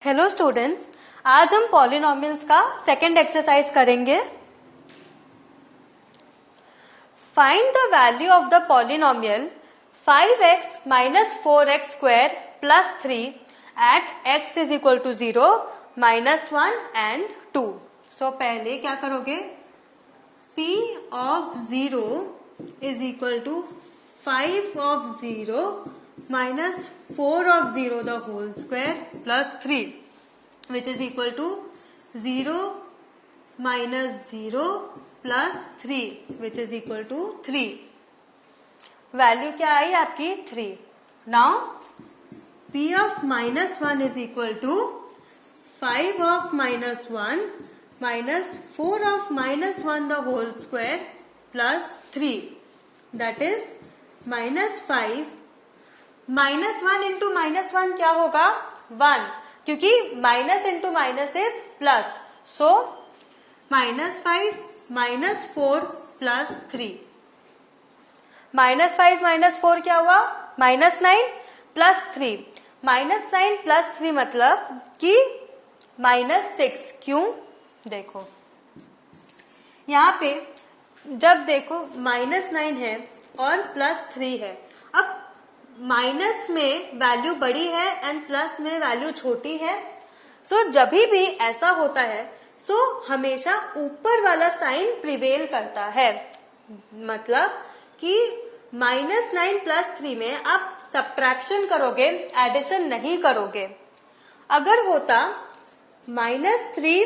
Hello students, आज हम polynomials का सेकंड एक्सरसाइज करेंगे। Find the value of the polynomial 5x minus 4x square plus 3 at x is equal to 0, -1 and 2। So पहले क्या करोगे, p of 0 is equal to 5 of 0 minus 4 of 0 the whole square plus 3 which is equal to 0 minus 0 plus 3 which is equal to 3। Value क्या आई आपकी 3। Now p of -1 is equal to 5 of -1 minus 4 of -1 the whole square plus 3 that is -5 -1 into -1 क्या होगा 1, क्योंकि minus into minus is plus, so -5 -4 plus 3। -5 -4 क्या हुआ -9 plus 3। -9 plus 3 मतलब कि -6। क्यों, देखो यहाँ पे जब देखो -9 है और +3 है। अब माइनस में वैल्यू बड़ी है एंड प्लस में वैल्यू छोटी है। सो जब भी ऐसा होता है सो हमेशा ऊपर वाला साइन प्रिवेल करता है। मतलब कि -9 प्लस 3 में आप सब्ट्रैक्शन करोगे, एडिशन नहीं करोगे। अगर होता -3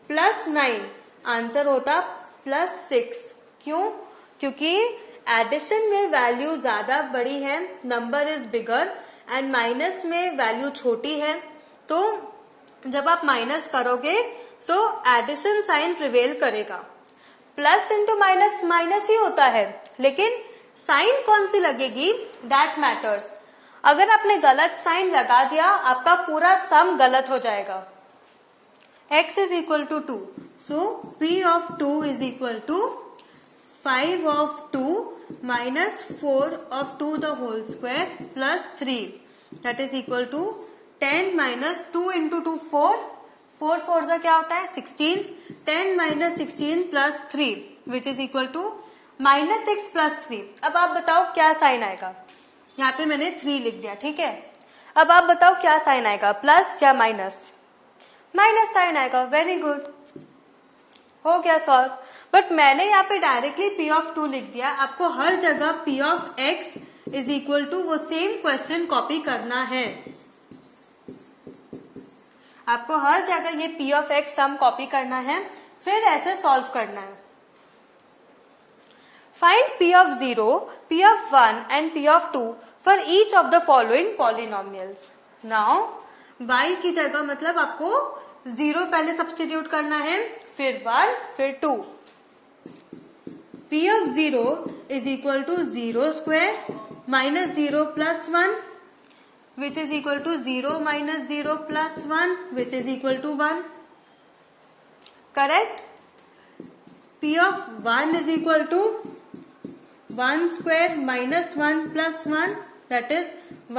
प्लस 9, आंसर होता +6। क्यों, क्योंकि एडिशन में वैल्यू ज्यादा बड़ी है, number is bigger, and minus में वैल्यू छोटी है। तो जब आप माइनस करोगे सो एडिशन साइन प्रिवेल करेगा। प्लस इंटू माइनस माइनस ही होता है, लेकिन साइन कौन सी लगेगी दैट मैटर्स। अगर आपने गलत साइन लगा दिया आपका पूरा सम गलत हो जाएगा। x is equal to 2, so p of 2 is equal to 5 of 2 minus 4 of 2 the whole square plus 3 that is equal to 10 minus 2 into 2 4 4 4 का क्या होता है 16। 10 minus 16 plus 3 which is equal to -6 plus 3। अब आप बताओ क्या साइन आएगा। यहाँ पे मैंने 3 लिख दिया, ठीक है। अब आप बताओ क्या साइन आएगा, प्लस या माइनस। माइनस साइन आएगा, वेरी गुड, हो गया सॉल्व। बट मैंने यहाँ पे डायरेक्टली p ऑफ 2 लिख दिया। आपको हर जगह p of x is equal to वो सेम क्वेश्चन कॉपी करना है। आपको हर जगह ये p of x some copy करना है, फिर ऐसे सॉल्व करना है। Find p of 0, p of 1 and p of 2 for each of the following polynomials. Now y की जगह मतलब आपको 0 पहले सब्स्टिट्यूट करना है, फिर 1, फिर 2। p of 0 is equal to 0 square minus 0 plus 1 which is equal to 0 minus 0 plus 1 which is equal to 1. Correct? p of 1 is equal to 1 square minus 1 plus 1 that is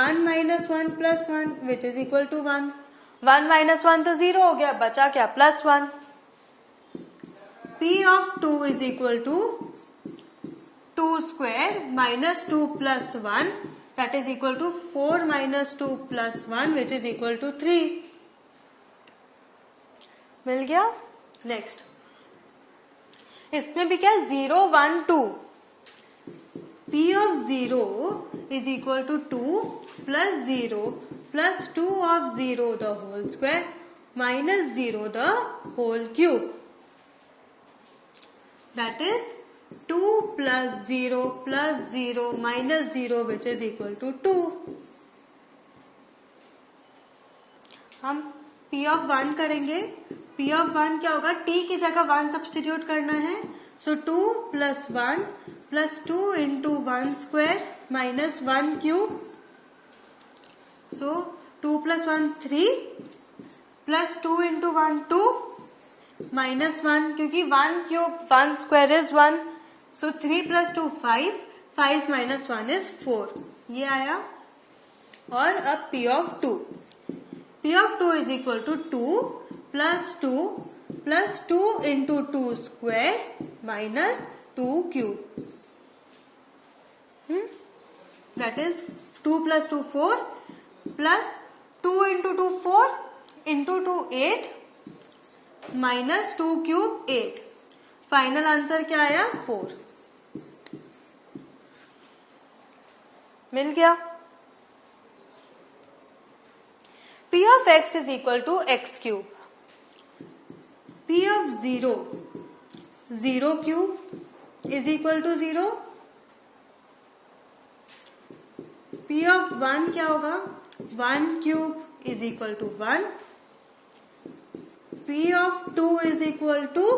1 minus 1 plus 1 which is equal to 1. 1 minus 1 तो 0 हो गया, बचा क्या +1। p of 2 is equal to 2 square minus 2 plus 1 that is equal to 4 minus 2 plus 1 which is equal to 3। मिल गया। Next इसमें भी क्या 0 1 2। p of 0 is equal to 2 plus 0 plus 2 of 0 the whole square minus 0 the whole cube that is 2 plus 0 plus 0 minus 0 which is equal to 2। हम p of 1 करेंगे। p of 1 क्या होगा, t की जगह 1 सब्स्टिट्यूट करना है, सो 2 plus 1 plus 2 into 1 square minus 1 cube, so 2 plus 1 3 plus 2 into 1 2 minus 1, क्योंकि 1 cube 1 square is 1, so 3 plus 2 5 5 minus 1 is 4। ये आया। और अब p of 2, p P of 2 is equal to 2 plus 2 plus 2 into 2 square minus 2 cube. That is 2 plus 2 4 plus 2 into 2 4 into 2 8 minus 2 cube 8. Final answer क्या आया 4. मिल गया. P of x is equal to x cube. P of 0 cube is equal to 0. P of 1 क्या होगा 1 cube is equal to 1. P of 2 is equal to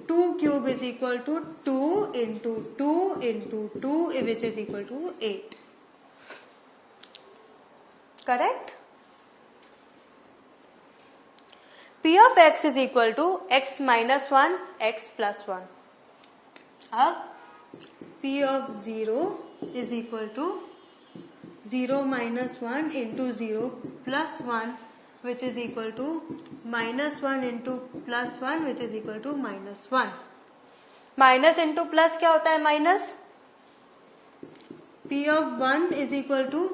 2 cube is equal to 2 into 2 into 2 which is equal to 8. Correct? P of x is equal to x minus 1 x plus 1. अब P of 0 is equal to 0 minus 1 into 0 plus 1 which is equal to minus 1 into plus 1 which is equal to minus 1. Minus into plus क्या होता है minus. P of 1 is equal to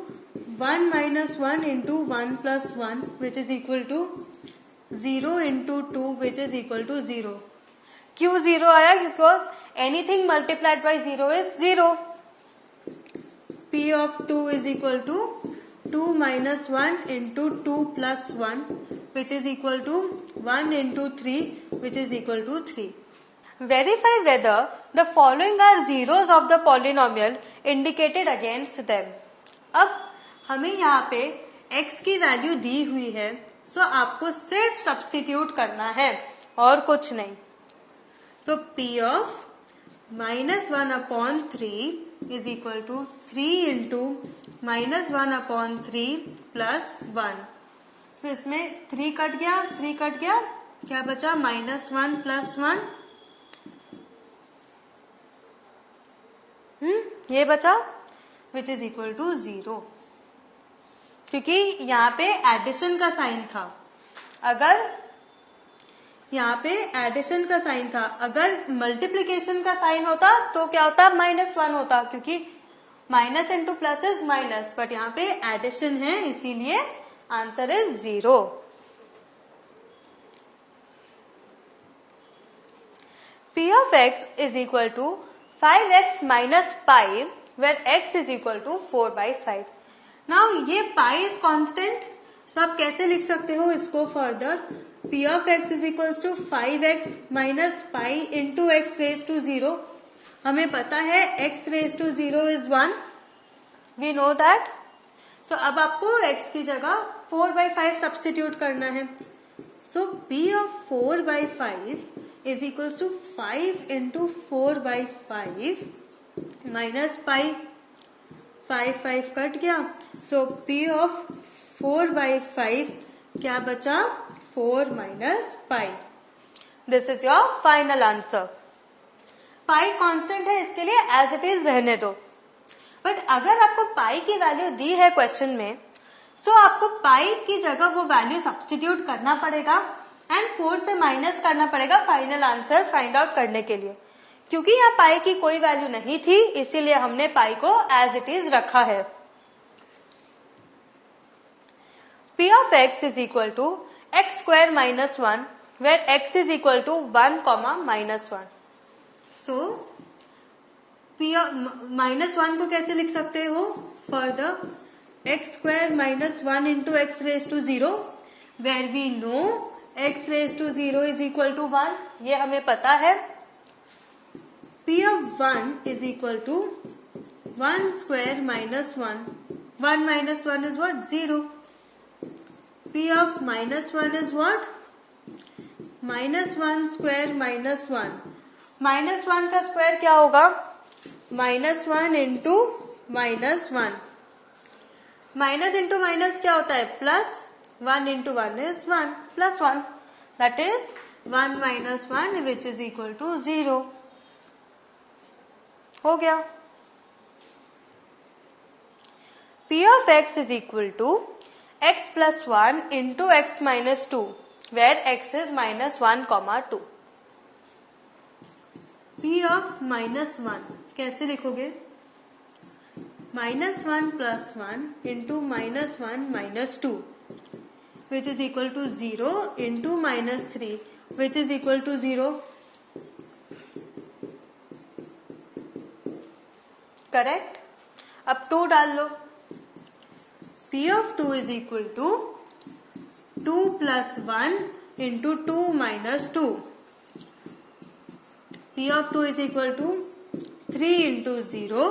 1 minus 1 into 1 plus 1 which is equal to 0 into 2 which is equal to 0. क्यों 0 आया? Because anything multiplied by 0 is 0. P of 2 is equal to 2 minus 1 into 2 plus 1 which is equal to 1 into 3 which is equal to 3. Verify whether the following are zeros of the polynomial indicated against them. अब हमें यहाँ पे x की value दी हुई है, सो आपको सिर्फ substitute करना है और कुछ नहीं. तो P of minus 1 upon 3 is equal to 3 into minus 1 upon 3 plus 1. So इसमें 3 कट गया, क्या बचा minus 1 plus 1. ये बचा which is equal to 0. क्योंकि यहाँ पे एडिशन का साइन था. अगर यहाँ पे एडिशन का साइन था, अगर मल्टीप्लीकेशन का साइन होता तो क्या होता माइनस 1 होता, क्योंकि minus into plus is minus, but यहाँ पे एडिशन है इसीलिए answer is 0. P of x is equal to 5x minus pi where x is equal to 4 by 5. Now ये pi is constant, so आप कैसे लिख सकते हो इसको further. P of x is equals to 5x minus pi into x raised to 0. हमें पता है x raised to 0 is 1. We know that. So अब आपको x की जगह 4 by 5 सब्स्टिट्यूट करना है. So P of 4 by 5 is equals to 5 into 4 by 5 minus pi. 5 cut गया. So P of 4 by 5 क्या बचा 4 minus pi. This is your final answer. pi constant है, इसके लिए एज इट इज रहने दो. बट अगर आपको pi की वैल्यू दी है क्वेश्चन में, सो आपको pi की जगह वो वैल्यू सब्स्टिट्यूट करना पड़ेगा एंड 4 से माइनस करना पड़ेगा फाइनल आंसर फाइंड आउट करने के लिए. क्योंकि यहाँ pi की कोई वैल्यू नहीं थी, इसीलिए हमने pi को एज इट इज रखा है. P of x is equal to x square minus 1 where x is equal to 1 comma minus 1. So P of minus 1 को कैसे लिख सकते हो further? x square minus 1 into x raised to 0 where we know x raised to 0 is equal to 1. ये हमें पता है. P of 1 is equal to 1 square minus 1. 1 minus 1 is what? 0. P of minus 1 is what? Minus 1 square minus 1. Minus 1 का square क्या होगा? minus 1 into minus 1. Minus into minus क्या होता है? Plus. 1 into 1 is 1 plus 1. That is 1 minus 1 which is equal to 0. हो गया. P of x is equal to x plus 1 into x minus 2 where x is minus 1 comma 2. p of minus 1 कैसे लिखोगे? minus 1 plus 1 into minus 1 minus 2 which is equal to 0 into minus 3 which is equal to 0. Correct. अब 2 डाल लो. p of 2 is equal to 2 plus 1 into 2 minus 2. p of 2 is equal to 3 into 0.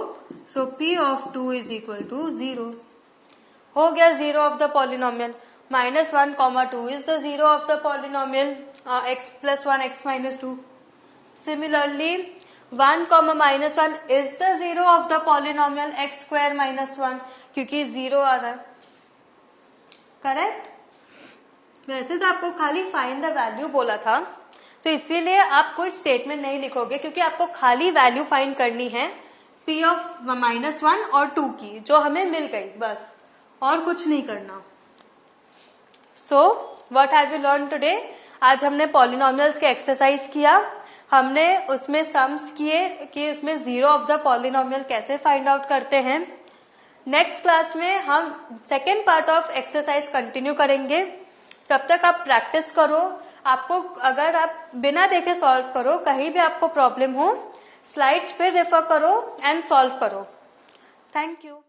So p of 2 is equal to 0. हो गया zero of the polynomial. minus 1 comma 2 is the zero of the polynomial x plus 1 x minus 2. Similarly 1 comma minus 1 is the zero of the polynomial x square minus 1 क्योंकि 0 आ रहा है. Correct. वैसे तो आपको खाली find the value बोला था, तो इसीलिए आप कोई स्टेटमेंट नहीं लिखोगे क्योंकि आपको खाली वैल्यू फाइंड करनी है p ऑफ माइनस 1 और 2 की जो हमें मिल गई, बस और कुछ नहीं करना. So what have you learn today? आज हमने पॉलिनोमियल्स के एक्सरसाइज किया, हमने उसमें सम्स किए कि उसमें जीरो ऑफ द पॉलिनोमियल कैसे फाइंड आउट करते हैं. नेक्स्ट क्लास में हम second part of exercise continue करेंगे. तब तक आप प्रैक्टिस करो. आपको अगर आप बिना देखे सॉल्व करो, कहीं भी आपको प्रॉब्लम हो, स्लाइड्स फिर रेफर करो एंड सॉल्व करो. Thank you.